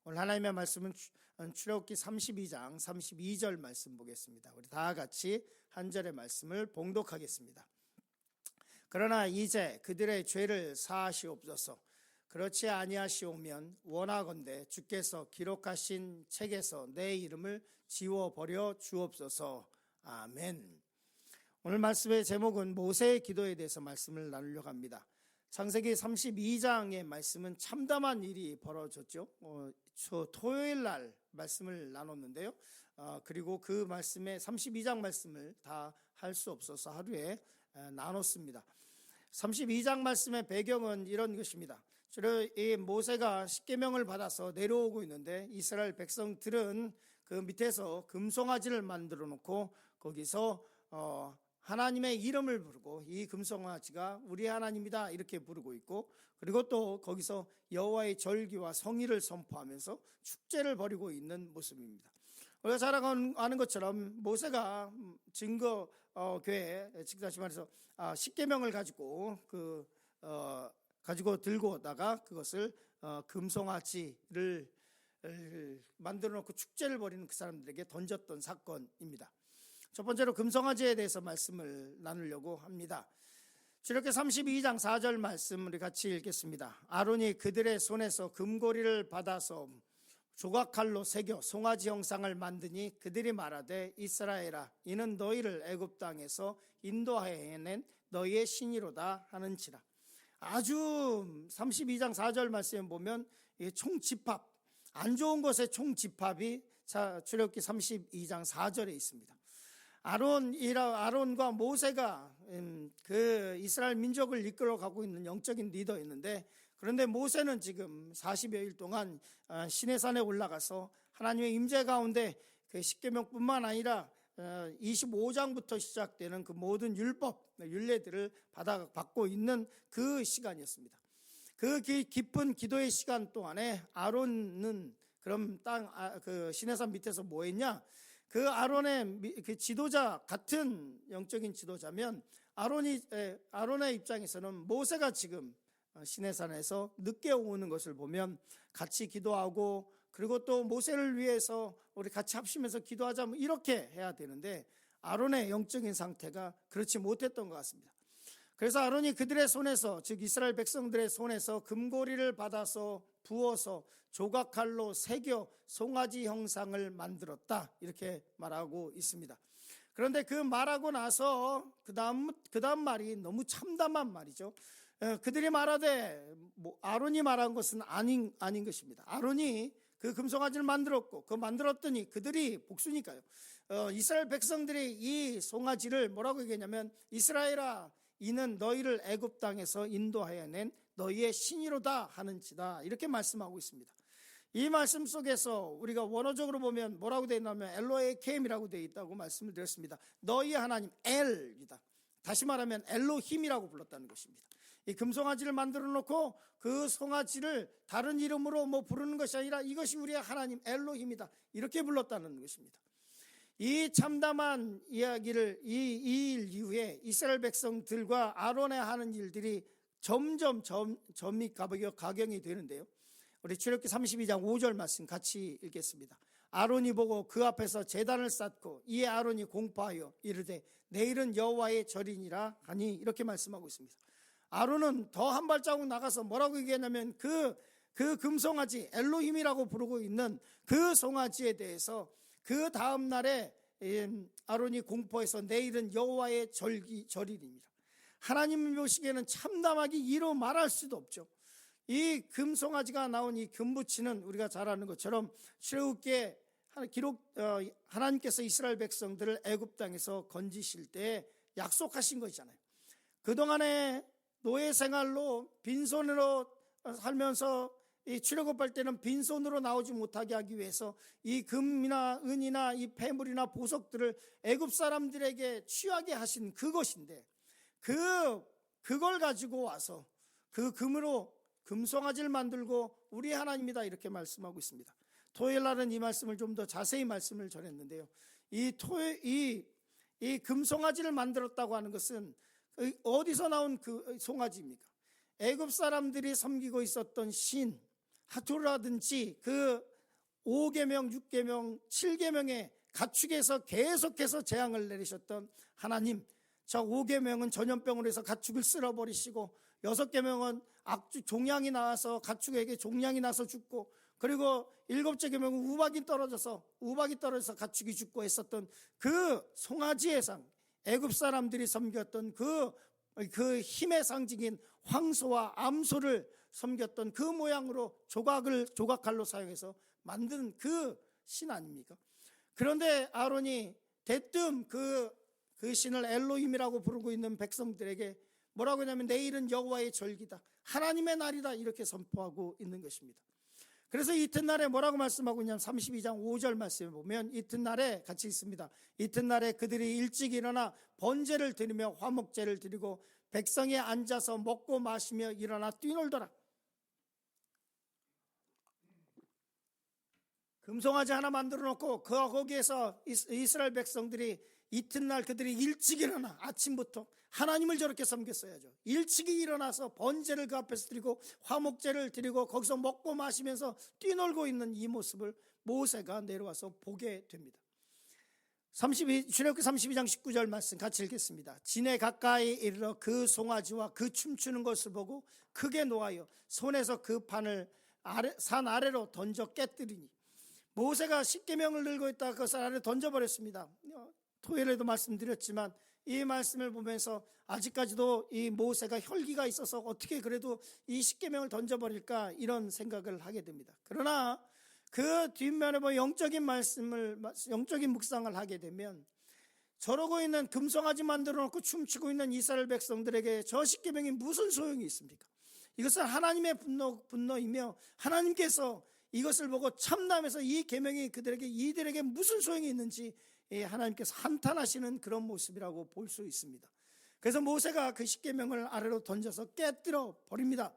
오늘 하나님의 말씀은 출애굽기 32장 32절 말씀 보겠습니다. 우리 다 같이 한 절의 말씀을 봉독하겠습니다. 그러나 이제 그들의 죄를 사하시옵소서. 그렇지 아니하시오면 원하건대 주께서 기록하신 책에서 내 이름을 지워버려 주옵소서. 아멘. 오늘 말씀의 제목은 모세의 기도에 대해서 말씀을 나누려고 합니다. 창세기 32장의 말씀은 참담한 일이 벌어졌죠. 토요일 날 말씀을 나눴는데요. 그리고 그 말씀에 32장 말씀을 다 할 수 없어서 하루에 나눴습니다. 32장 말씀의 배경은 이런 것입니다. 이 모세가 십계명을 받아서 내려오고 있는데 이스라엘 백성들은 그 밑에서 금송아지를 만들어 놓고 거기서 하나님의 이름을 부르고 이 금송아지가 우리 하나님이다 이렇게 부르고 있고, 그리고 또 거기서 여호와의 절기와 성의를 선포하면서 축제를 벌이고 있는 모습입니다. 우리가 잘 아는 것처럼 모세가 증거교회, 즉 다시 말해서 십계명을 가지고 들고 오다가 그것을 금송아지를 만들어 놓고 축제를 벌이는 그 사람들에게 던졌던 사건입니다. 첫 번째로 금송아지에 대해서 말씀을 나누려고 합니다. 출애굽기 32장 4절 말씀 우리 같이 읽겠습니다. 아론이 그들의 손에서 금고리를 받아서 조각칼로 새겨 송아지 형상을 만드니 그들이 말하되 이스라엘아 이는 너희를 애굽 땅에서 인도하여 해낸 너희의 신이로다 하는지라. 아주 32장 4절 말씀에 보면 총집합, 안 좋은 것의 총집합이 출애굽기 32장 4절에 있습니다. 아론과 모세가 그 이스라엘 민족을 이끌어가고 있는 영적인 리더였는데, 그런데 모세는 지금 40여일 동안 시내산에 올라가서 하나님의 임재 가운데 그 십계명뿐만 아니라 25장부터 시작되는 그 모든 율례들을 받고 있는 그 시간이었습니다. 그 깊은 기도의 시간 동안에 아론은 그럼 그 시내산 밑에서 뭐 했냐? 그 아론의 그 지도자 같은 영적인 지도자면 아론의 입장에서는 모세가 지금 시내산에서 늦게 오는 것을 보면 같이 기도하고, 그리고 또 모세를 위해서 우리 같이 합심해서 기도하자 이렇게 해야 되는데 아론의 영적인 상태가 그렇지 못했던 것 같습니다. 그래서 아론이 그들의 손에서, 즉 이스라엘 백성들의 손에서 금고리를 받아서 부어서 조각칼로 새겨 송아지 형상을 만들었다 이렇게 말하고 있습니다. 그런데 그 말하고 나서 그 다음 말이 너무 참담한 말이죠. 그들이 말하되 아론이 말한 것은 아닌 것입니다. 아론이 그 금송아지를 만들었고 그 만들었더니 그들이 복수니까요. 이스라엘 백성들이 이 송아지를 뭐라고 얘기했냐면 이스라엘아 이는 너희를 애굽 땅에서 인도하여 낸 너희의 신이로다 하는지다 이렇게 말씀하고 있습니다. 이 말씀 속에서 우리가 원어적으로 보면 뭐라고 되어 있냐면 엘로에케임이라고 되어 있다고 말씀을 드렸습니다. 너희 하나님 엘이다. 다시 말하면 엘로힘이라고 불렀다는 것입니다. 이 금송아지를 만들어 놓고 그 송아지를 다른 이름으로 부르는 것이 아니라 이것이 우리의 하나님 엘로힘이다 이렇게 불렀다는 것입니다. 이 참담한 이야기를 이 일 이후에 이스라엘 백성들과 아론의 하는 일들이 점점 점이 가경이 되는데요. 우리 출애굽기 32장 5절 말씀 같이 읽겠습니다. 아론이 보고 그 앞에서 제단을 쌓고 이에 아론이 공포하여 이르되 내일은 여호와의 절이니라 하니 이렇게 말씀하고 있습니다. 아론은 더 한 발자국 나가서 뭐라고 얘기했냐면 그 금송아지 엘로힘이라고 부르고 있는 그 송아지에 대해서 그 다음 날에 아론이 공포해서 내일은 여호와의 절일입니다. 하나님이 보시기에는 참담하게 이로 말할 수도 없죠. 이 금송아지가 나온 이 금부치는 우리가 잘 아는 것처럼 출애굽기에 하나님께서 이스라엘 백성들을 애굽 땅에서 건지실 때 약속하신 것이잖아요. 그동안에 노예 생활로 빈손으로 살면서 이 출애굽할 때는 빈손으로 나오지 못하게 하기 위해서 이 금이나 은이나 이 폐물이나 보석들을 애굽 사람들에게 취하게 하신 그것인데 그걸 가지고 와서 그 금으로 금송아지를 만들고 우리 하나님이다 이렇게 말씀하고 있습니다. 토요일 날은 이 말씀을 좀 더 자세히 말씀을 전했는데요. 이 금송아지를 만들었다고 하는 것은 어디서 나온 그 송아지입니까? 애굽 사람들이 섬기고 있었던 신 하토라든지 그 5계명, 6계명, 7계명의 가축에서 계속해서 재앙을 내리셨던 하나님, 저 5계명은 전염병으로 해서 가축을 쓸어버리시고 6계명은 종양이 나와서 가축에게 종양이 나서 죽고, 그리고 7째 계명은 우박이 떨어져서 가축이 죽고 했었던 그 송아지의 상, 애굽 사람들이 섬겼던 그 힘의 상징인 황소와 암소를 섬겼던 그 모양으로 조각칼로 사용해서 만든 그 신 아닙니까? 그런데 아론이 대뜸 그 신을 엘로힘이라고 부르고 있는 백성들에게 뭐라고 하냐면 내일은 여호와의 절기다, 하나님의 날이다, 이렇게 선포하고 있는 것입니다. 그래서 이튿날에 뭐라고 말씀하고 있냐면 32장 5절 말씀에 보면 이튿날에 같이 있습니다. 이튿날에 그들이 일찍 일어나 번제를 드리며 화목제를 드리고 백성이 앉아서 먹고 마시며 일어나 뛰놀더라. 금송아지 하나 만들어 놓고 거기에서 이스라엘 백성들이 이튿날 그들이 일찍 일어나 아침부터 하나님을 저렇게 섬겼어야죠. 일찍이 일어나서 번제를 그 앞에서 드리고 화목제를 드리고 거기서 먹고 마시면서 뛰놀고 있는 이 모습을 모세가 내려와서 보게 됩니다. 출애굽기 32장 19절 말씀 같이 읽겠습니다. 진에 가까이 이르러 그 송아지와 그 춤추는 것을 보고 크게 노하여 손에서 그 판을 산 아래로 던져 깨뜨리니, 모세가 십계명을 들고 있다가 그것을 아래 던져버렸습니다. 토요일에도 말씀드렸지만 이 말씀을 보면서 아직까지도 이 모세가 혈기가 있어서 어떻게 그래도 이 십계명을 던져버릴까, 이런 생각을 하게 됩니다. 그러나 그 뒷면에 영적인 묵상을 하게 되면 저러고 있는 금송아지 만들어 놓고 춤추고 있는 이스라엘 백성들에게 저 십계명이 무슨 소용이 있습니까? 이것은 하나님의 분노이며 하나님께서 이것을 보고 참담해서 이 계명이 이들에게 무슨 소용이 있는지 하나님께서 한탄하시는 그런 모습이라고 볼 수 있습니다. 그래서 모세가 그 십계명을 아래로 던져서 깨뜨려 버립니다.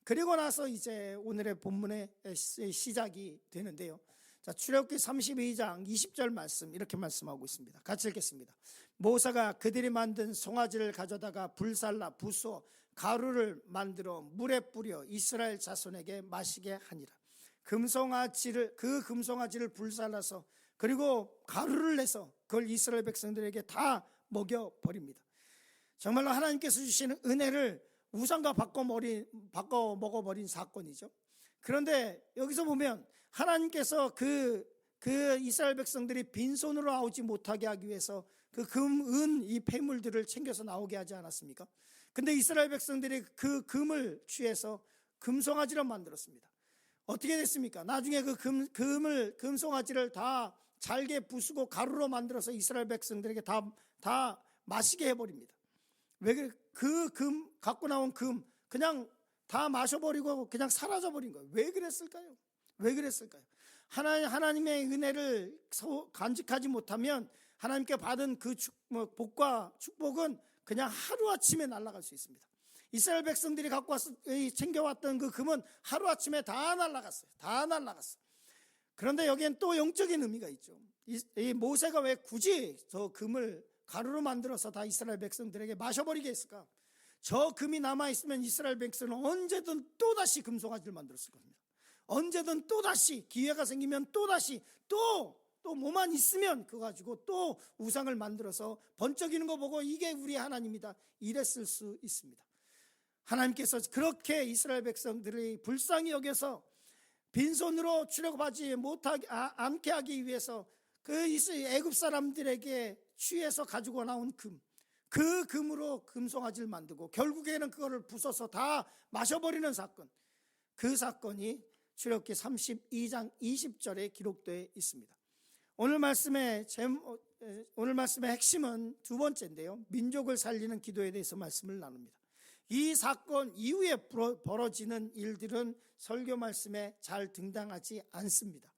그리고 나서 이제 오늘의 본문의 시작이 되는데요. 자, 출애굽기 32장 20절 말씀 이렇게 말씀하고 있습니다. 같이 읽겠습니다. 모세가 그들이 만든 송아지를 가져다가 불살라 부수어 가루를 만들어 물에 뿌려 이스라엘 자손에게 마시게 하니라. 금송아지를 불살라서 그리고 가루를 내서 그걸 이스라엘 백성들에게 다 먹여버립니다. 정말로 하나님께서 주시는 은혜를 우상과 바꿔 먹어버린 사건이죠. 그런데 여기서 보면 하나님께서 그 이스라엘 백성들이 빈손으로 나오지 못하게 하기 위해서 그 금, 은, 이 폐물들을 챙겨서 나오게 하지 않았습니까? 근데 이스라엘 백성들이 그 금을 취해서 금송아지를 만들었습니다. 어떻게 됐습니까? 나중에 그 금송아지를 다 잘게 부수고 가루로 만들어서 이스라엘 백성들에게 다 마시게 해버립니다. 왜 그래? 그 갖고 나온 금 그냥 다 마셔버리고 그냥 사라져버린 거예요. 왜 그랬을까요? 하나님의 은혜를 간직하지 못하면 하나님께 받은 그 복과 축복은 그냥 하루아침에 날아갈 수 있습니다. 이스라엘 백성들이 챙겨왔던 그 금은 하루아침에 다 날아갔어요. 그런데 여기엔 또 영적인 의미가 있죠. 이 모세가 왜 굳이 저 금을 가루로 만들어서 다 이스라엘 백성들에게 마셔버리게 했을까? 저 금이 남아있으면 이스라엘 백성은 언제든 또다시 금송아지를 만들었을 겁니다. 언제든 또다시 기회가 생기면 또다시 또 뭐만 있으면 그거 가지고 또 우상을 만들어서 번쩍이는 거 보고 이게 우리 하나님이다 이랬을 수 있습니다. 하나님께서 그렇게 이스라엘 백성들이 불쌍히 여겨서 빈손으로 출애굽하지 않게 하기 위해서 그 애굽 사람들에게 취해서 가지고 나온 그 금으로 금송아지를 만들고 결국에는 그거를 부숴서 다 마셔버리는 사건, 그 사건이 출애굽기 32장 20절에 기록되어 있습니다. 오늘 말씀의 핵심은 두 번째인데요, 민족을 살리는 기도에 대해서 말씀을 나눕니다. 이 사건 이후에 벌어지는 일들은 설교 말씀에 잘 등장하지 않습니다.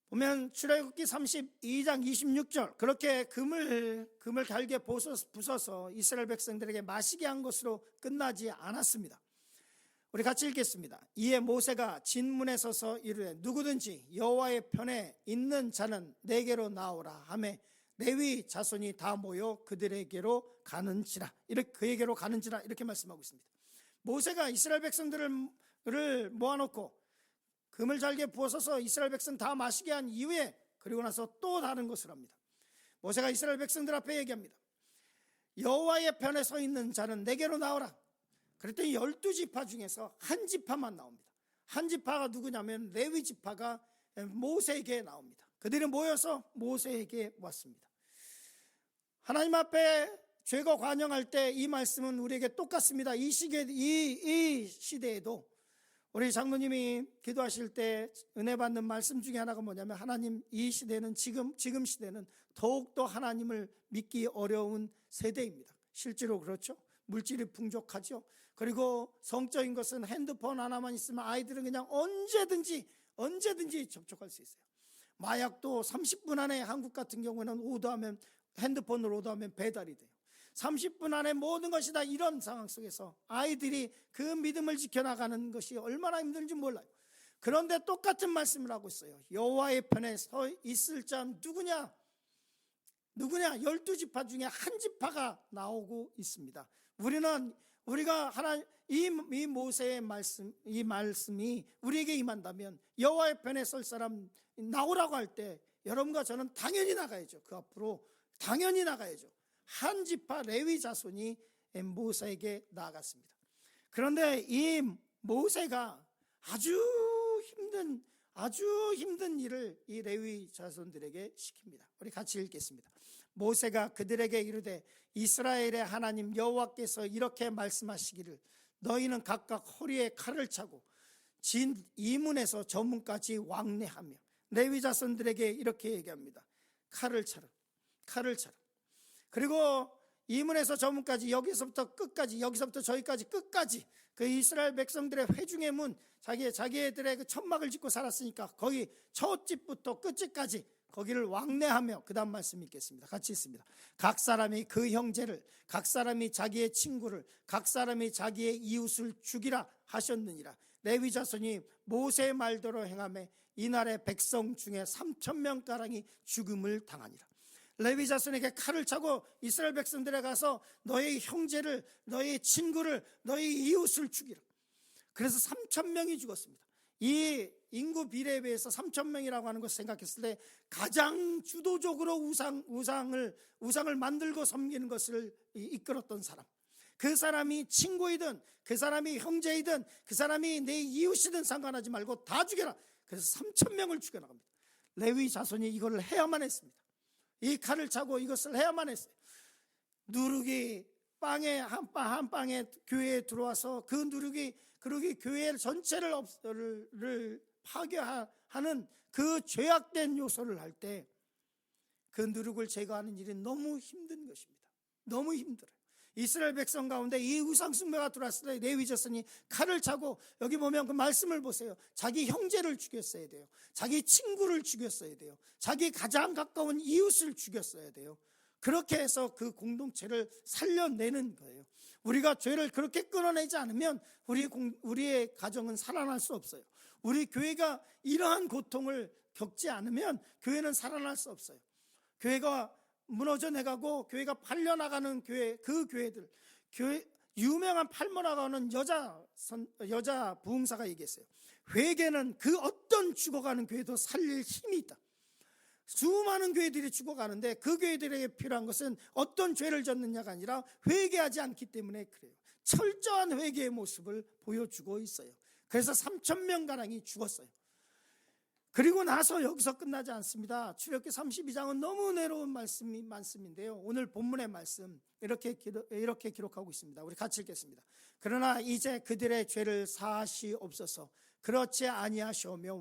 보면 출애굽기 32장 26절 그렇게 금을 갈게 부숴서 이스라엘 백성들에게 마시게 한 것으로 끝나지 않았습니다. 우리 같이 읽겠습니다. 이에 모세가 진문에 서서 이르되 누구든지 여호와의 편에 있는 자는 내게로 나오라 하매 레위 자손이 다 모여 그에게로 가는지라 이렇게 말씀하고 있습니다. 모세가 이스라엘 백성들을 모아놓고 그물잘게 부어서서 이스라엘 백성 다 마시게 한 이후에 그리고 나서 또 다른 것을 합니다. 모세가 이스라엘 백성들 앞에 얘기합니다. 여호와의 편에 서 있는 자는 내게로 나오라. 그랬더니 12지파 중에서 한 지파만 나옵니다. 한 지파가 누구냐면 레위 지파가 모세에게 나옵니다. 그들이 모여서 모세에게 왔습니다. 하나님 앞에 죄가 관영할 때 이 말씀은 우리에게 똑같습니다. 이 시대에도 우리 장로님이 기도하실 때 은혜 받는 말씀 중에 하나가 뭐냐면, 하나님, 이 시대는 지금 시대는 더욱더 하나님을 믿기 어려운 세대입니다. 실제로 그렇죠. 물질이 풍족하죠. 그리고 성적인 것은 핸드폰 하나만 있으면 아이들은 그냥 언제든지 접촉할 수 있어요. 마약도 30분 안에, 한국 같은 경우는 핸드폰으로 오더하면 배달이 돼요. 30분 안에 모든 것이 다 이런 상황 속에서 아이들이 그 믿음을 지켜나가는 것이 얼마나 힘든지 몰라요. 그런데 똑같은 말씀을 하고 있어요. 여호와의 편에 서 있을 자 누구냐? 12지파 중에 한 지파가 나오고 있습니다. 우리가 이 모세의 말씀, 이 말씀이 우리에게 임한다면 여호와의 편에 설 사람 나오라고 할 때 여러분과 저는 당연히 나가야죠. 그 앞으로 당연히 나가야죠. 한 지파 레위 자손이 모세에게 나아갔습니다. 그런데 이 모세가 아주 힘든 일을 이 레위 자손들에게 시킵니다. 우리 같이 읽겠습니다. 모세가 그들에게 이르되 이스라엘의 하나님 여호와께서 이렇게 말씀하시기를 너희는 각각 허리에 칼을 차고 진 이문에서 저 문까지 왕래하며, 레위 자손들에게 이렇게 얘기합니다. 칼을 차라. 그리고 이문에서 저문까지, 여기서부터 끝까지, 여기서부터 저기까지 끝까지 그 이스라엘 백성들의 회중의 문, 자기애들의 그 천막을 짓고 살았으니까 거기 첫 집부터 끝집까지 거기를 왕래하며, 그 다음 말씀 읽겠습니다. 같이 있습니다. 각 사람이 그 형제를, 각 사람이 자기의 친구를, 각 사람이 자기의 이웃을 죽이라 하셨느니라. 레위 자손이 모세의 말대로 행하며 이날에 백성 중에 3,000명가량이 죽음을 당하니라. 레위 자손에게 칼을 차고 이스라엘 백성들에 가서 너의 형제를, 너의 친구를, 너의 이웃을 죽이라. 그래서 3,000명이 죽었습니다. 이 인구 비례에 비해서 3,000명이라고 하는 것을 생각했을 때 가장 주도적으로 우상을 만들고 섬기는 것을 이끌었던 사람, 그 사람이 친구이든 그 사람이 형제이든 그 사람이 내 이웃이든 상관하지 말고 다 죽여라. 그래서 3,000명을 죽여나갑니다. 레위 자손이 이걸 해야만 했습니다. 이 칼을 차고 이것을 해야만 했어요. 누룩이 한 방에 교회에 들어와서 그 누룩이 교회 전체를 파괴하는 그 죄악된 요소를 할 때 그 누룩을 제거하는 일이 너무 힘든 것입니다. 너무 힘들어요. 이스라엘 백성 가운데 이 우상 숭배가 들어왔을 때 레위 자손이 칼을 차고, 여기 보면 그 말씀을 보세요. 자기 형제를 죽였어야 돼요. 자기 친구를 죽였어야 돼요. 자기 가장 가까운 이웃을 죽였어야 돼요. 그렇게 해서 그 공동체를 살려내는 거예요. 우리가 죄를 그렇게 끊어내지 않으면 우리의 가정은 살아날 수 없어요. 우리 교회가 이러한 고통을 겪지 않으면 교회는 살아날 수 없어요. 교회가 무너져 내가고 교회가 팔려나가는 그 교회들, 유명한 팔려나가는 여자 부흥사가 얘기했어요. 회개는 그 어떤 죽어가는 교회도 살릴 힘이 있다. 수많은 교회들이 죽어가는데 그 교회들에게 필요한 것은 어떤 죄를 졌느냐가 아니라 회개하지 않기 때문에 그래요. 철저한 회개의 모습을 보여주고 있어요. 그래서 3,000명가량이 죽었어요. 그리고 나서 여기서 끝나지 않습니다. 출애굽기 32장은 너무 은혜로운 말씀이 많습니다요. 오늘 본문의 말씀 이렇게 기록하고 있습니다. 우리 같이 읽겠습니다. 그러나 이제 그들의 죄를 사하시옵소서. 그렇지 아니하시오며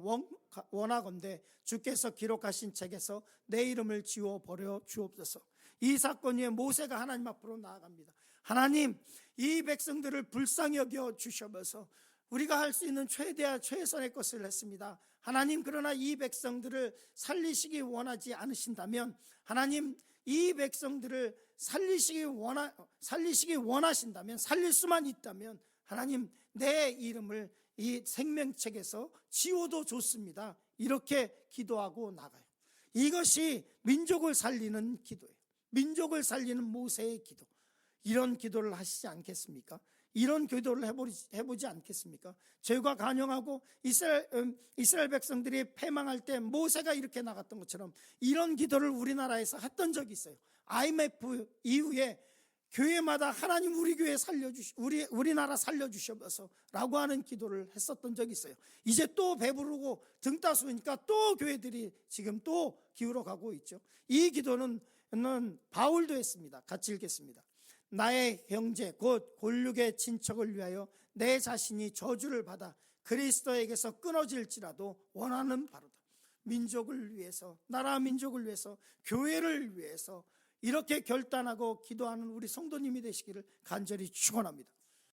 원하건대 주께서 기록하신 책에서 내 이름을 지워버려 주옵소서. 이 사건 위에 모세가 하나님 앞으로 나아갑니다. 하나님, 이 백성들을 불쌍히 여겨 주셔서 우리가 할 수 있는 최선의 것을 했습니다. 하나님, 그러나 이 백성들을 살리시기 원하지 않으신다면, 하나님, 이 백성들을 살리시기 원하신다면, 살릴 수만 있다면 하나님, 내 이름을 이 생명책에서 지워도 좋습니다. 이렇게 기도하고 나가요. 이것이 민족을 살리는 기도예요. 민족을 살리는 모세의 기도. 이런 기도를 하시지 않겠습니까? 이런 기도를 해보지 않겠습니까? 죄가 간영하고 이스라엘 백성들이 패망할 때 모세가 이렇게 나갔던 것처럼 이런 기도를 우리나라에서 했던 적이 있어요. IMF 이후에 교회마다 하나님 우리 교회 우리나라 살려주셔서라고 하는 기도를 했었던 적이 있어요. 이제 또 배부르고 등 따스우니까 또 교회들이 지금 또 기울어 가고 있죠. 이 기도는 바울도 했습니다. 같이 읽겠습니다. 나의 형제 곧 골육의 친척을 위하여 내 자신이 저주를 받아 그리스도에게서 끊어질지라도 원하는 바로다. 민족을 위해서, 나라 민족을 위해서, 교회를 위해서 이렇게 결단하고 기도하는 우리 성도님이 되시기를 간절히 축원합니다.